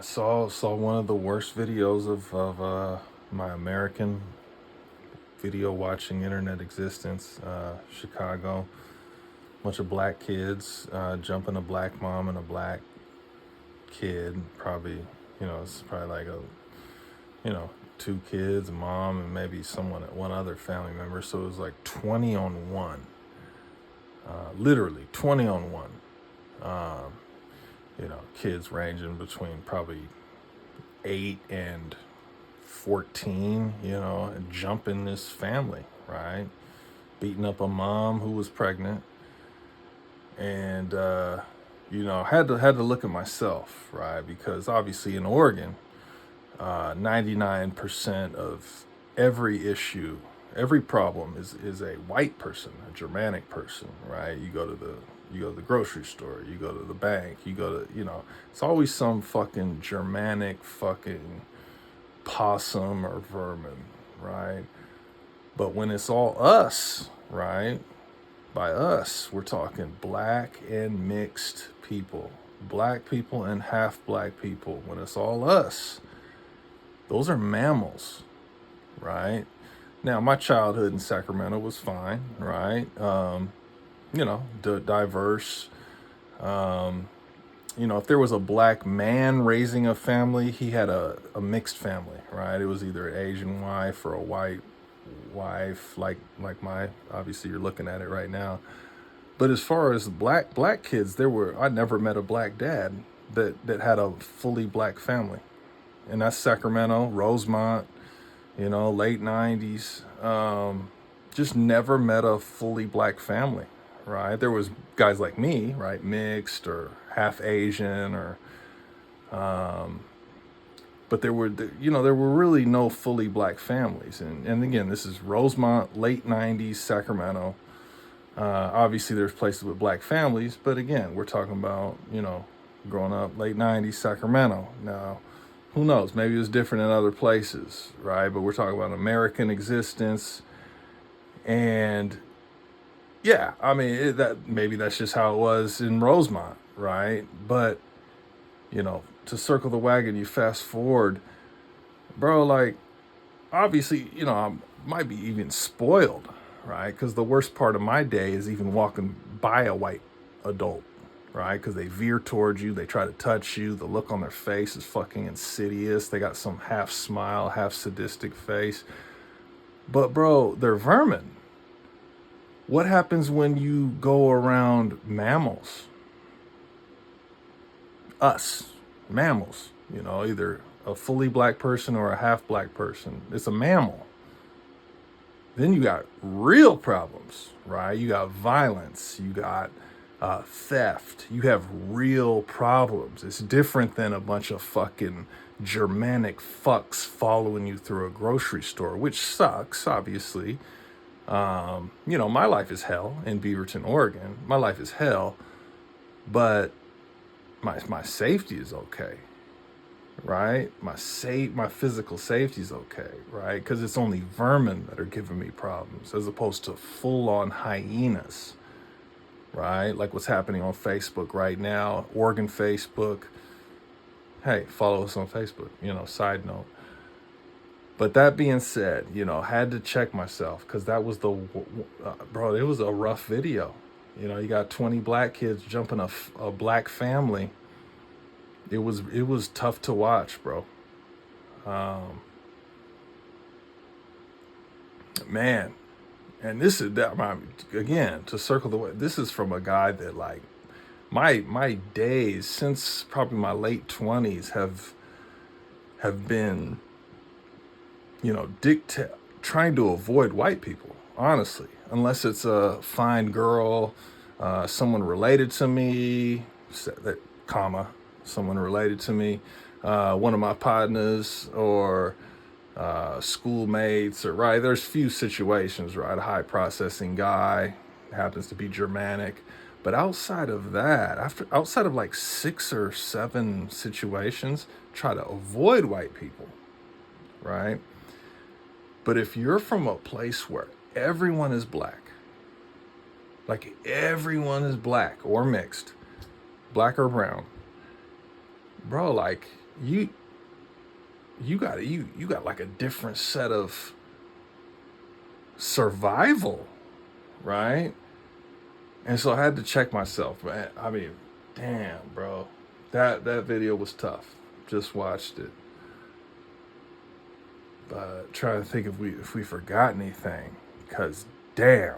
Saw one of the worst videos of my American video watching internet existence. Chicago, bunch of black kids jumping a black mom and a black kid. Probably, it's probably like you know, two kids, a mom, and maybe one other family member. So it was like 20 on one, literally 20 on one. Kids ranging between probably 8 and 14, and jumping this family, right? Beating up a mom who was pregnant. And, had to look at myself, right? Because obviously in Oregon, 99% of every issue, every problem is a white person, a Germanic person, right? You go to the grocery store, you go to the bank, it's always some fucking Germanic fucking possum or vermin, right? But when it's all us, right? By us, we're talking black and mixed people, black people and half black people. When it's all us, those are mammals, right? Now, my childhood in Sacramento was fine, right? Diverse. If there was a black man raising a family, he had a mixed family, right? It was either an Asian wife or a white wife, like my, obviously you're looking at it right now. But as far as black kids, I never met a black dad that had a fully black family. And that's Sacramento, Rosemont, late 90s. Just never met a fully black family, right? There was guys like me, right, mixed or half Asian, or but there were really no fully black families. And again, this is Rosemont, late 90s, Sacramento. Obviously there's places with black families, but again, we're talking about, growing up late 90s Sacramento. Now, who knows? Maybe it was different in other places, right? But we're talking about American existence. And yeah, I mean, maybe that's just how it was in Rosemont, right? But, to circle the wagon, you fast forward, bro, like, obviously, I might be even spoiled, right? Because the worst part of my day is even walking by a white adult, right? Because they veer towards you, they try to touch you, the look on their face is fucking insidious. They got some half smile, half sadistic face. But bro, they're vermin. What happens when you go around mammals? Us, mammals, either a fully black person or a half black person. It's a mammal. Then you got real problems, right? You got violence, you got theft, you have real problems. It's different than a bunch of fucking Germanic fucks following you through a grocery store, which sucks, obviously. My life is hell in Beaverton, Oregon. My life is hell, but my safety is okay, right? My physical safety is okay, right? Because it's only vermin that are giving me problems, as opposed to full-on hyenas, right? Like what's happening on Facebook right now, Oregon Facebook. Hey, follow us on Facebook, side note. But that being said, had to check myself, because that was bro, it was a rough video. You got 20 black kids jumping a black family. It was tough to watch, bro. Man, and this is that, again, to circle the way. This is from a guy that, like, my days since probably my late 20s have been, trying to avoid white people, honestly, unless it's a fine girl, someone related to me, someone related to me, one of my partners, or schoolmates, or, right, there's few situations, right, a high processing guy happens to be Germanic. But outside of that, outside of like 6 or 7 situations, try to avoid white people, right? But if you're from a place where everyone is black, like or mixed, black or brown, bro, like, you you got like a different set of survival, right? And so I had to check myself, man. I mean, damn, bro. That video was tough. Just watched it. But trying to think if we forgot anything. Cause damn.